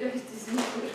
Tõesti suur.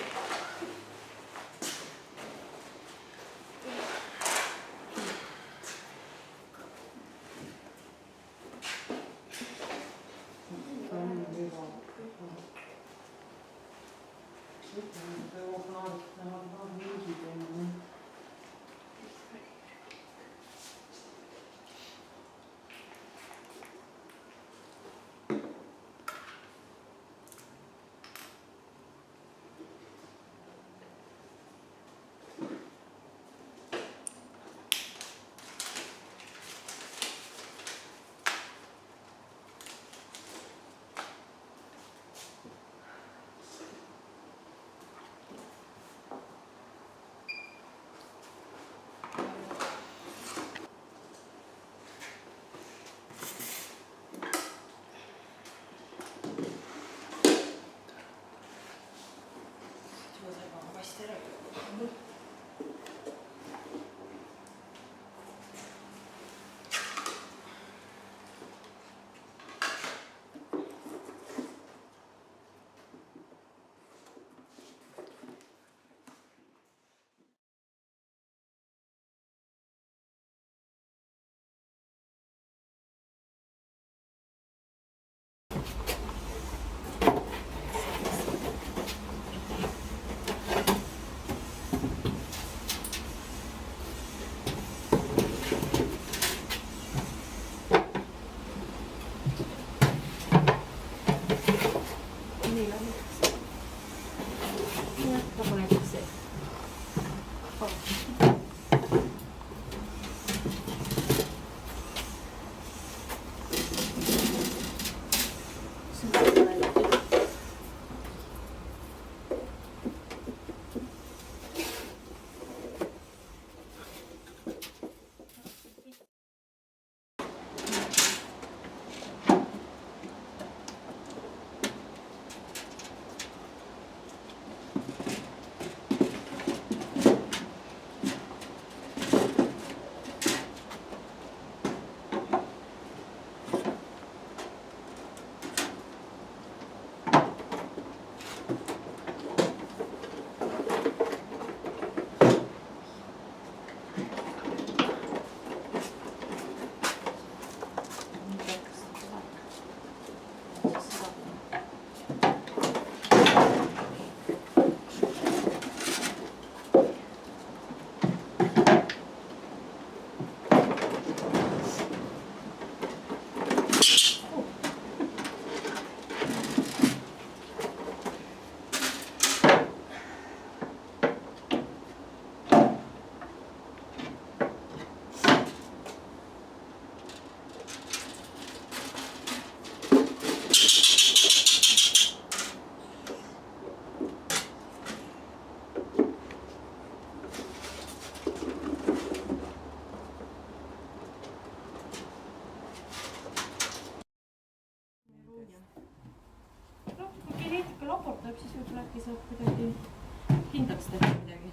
Siis võib-olla äkki saab kuidagi kindlaks teha midagi.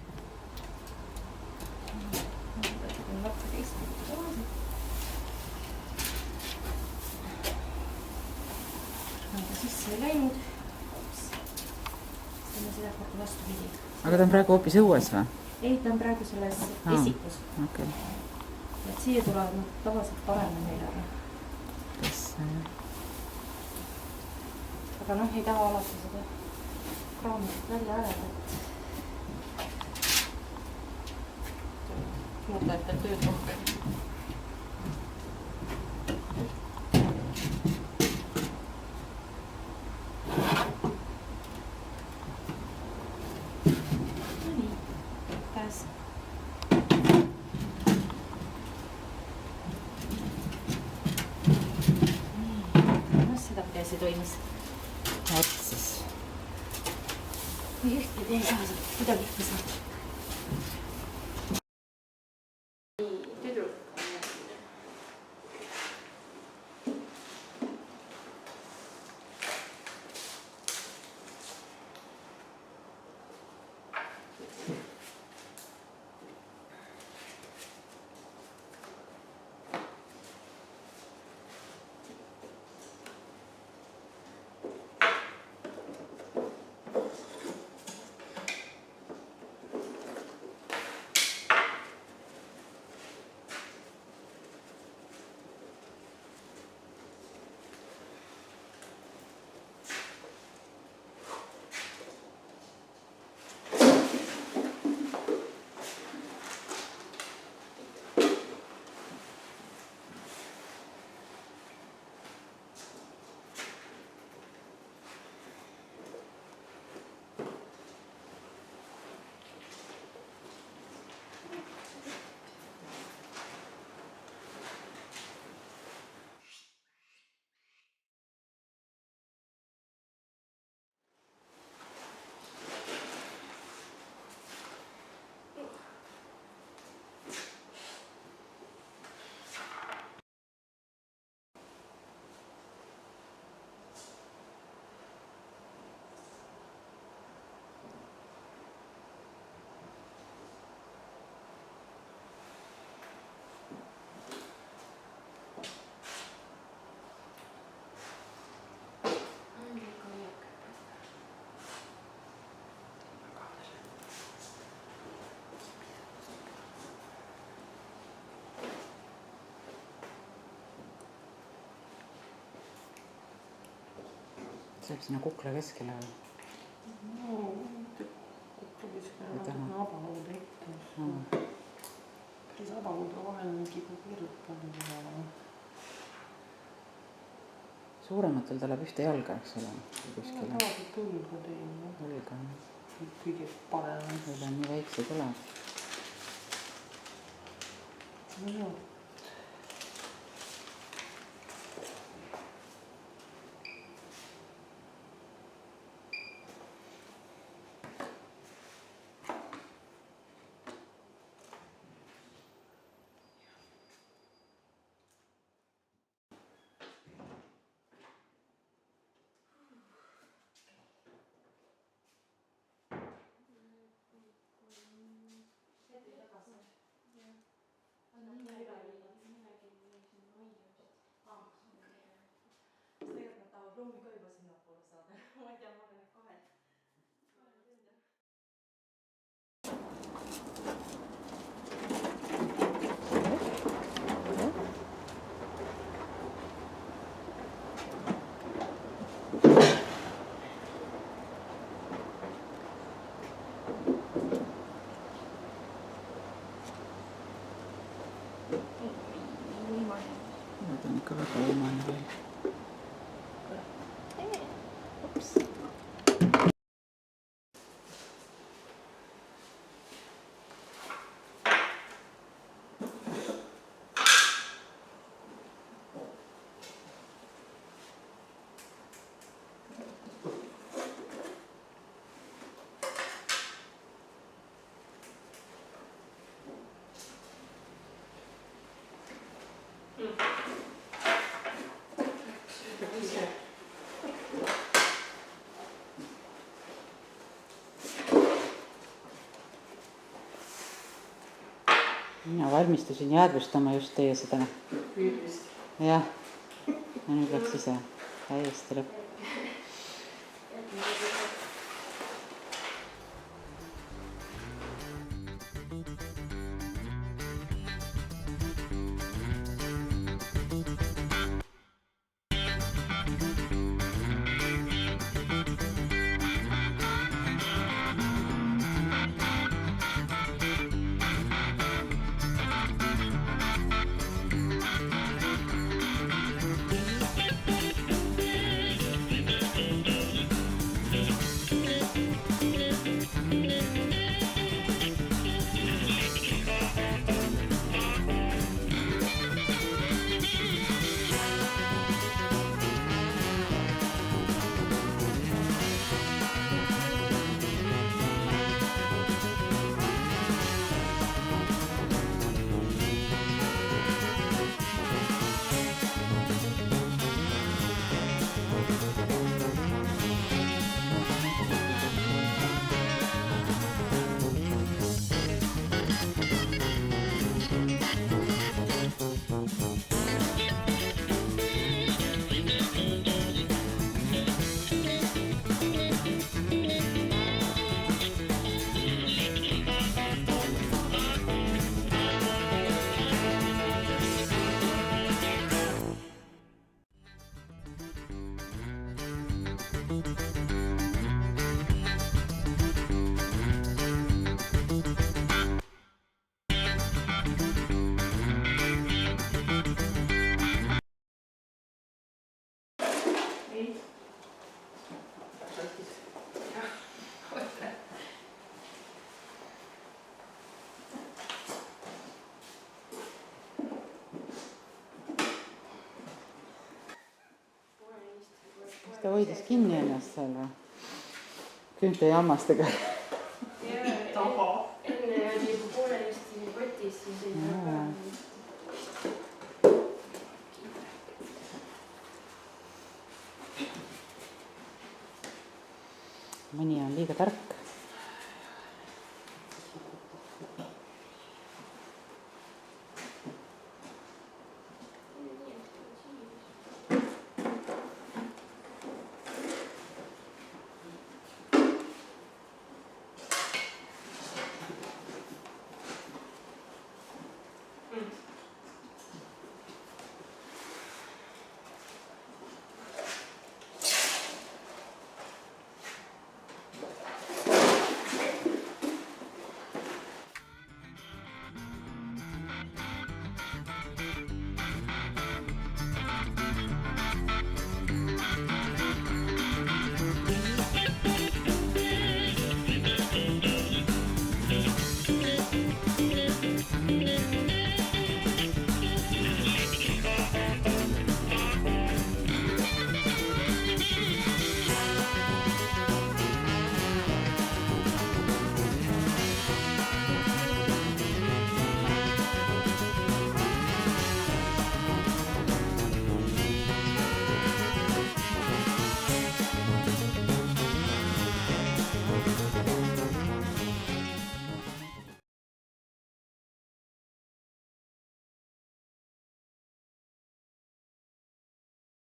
Aga sisse ei läinud. Selle seda korda vastu pidi. Aga ta on praegu hoopis õues või? Ei, ta on praegu selles esikus. Okay. Et siia tulevad nad tavaliselt paremini meile ära. Aga noh, ei taha alati seda kraamist välja ajada, et mõtlejatel tööd rohkem. Nii, käes. Nii, seda pidi toimus. Otsis. Või ühtpidi ei saa seda, kuidagi ikka saada. Läheb sinna kukla keskele või? No, kukla keskele Ei taha. natuke abaluude ette. Päris abaluude vahel kipub vird palju teha. Suurematel ta läheb ühte jalga, eks ole? Kuskile. Tavaliselt õlga teema. Õlga. Kõige parem. Õlga on nii väikse tuleb. No joo. Loomi ka juba sinnapoole saada. Ma ei tea, ma olen kahel. Need on ikka väga uimane veel. Mina valmistusin jäädvustama just teie seda. Püüdmist. Jah. Ja nüüd läks ise täiesti lõpp. Ta hoidis kinni ennast seal või? Küünte ja hammastega. Enne oli juba poolenisti kotis, siis ei saa Mõni on liiga tark.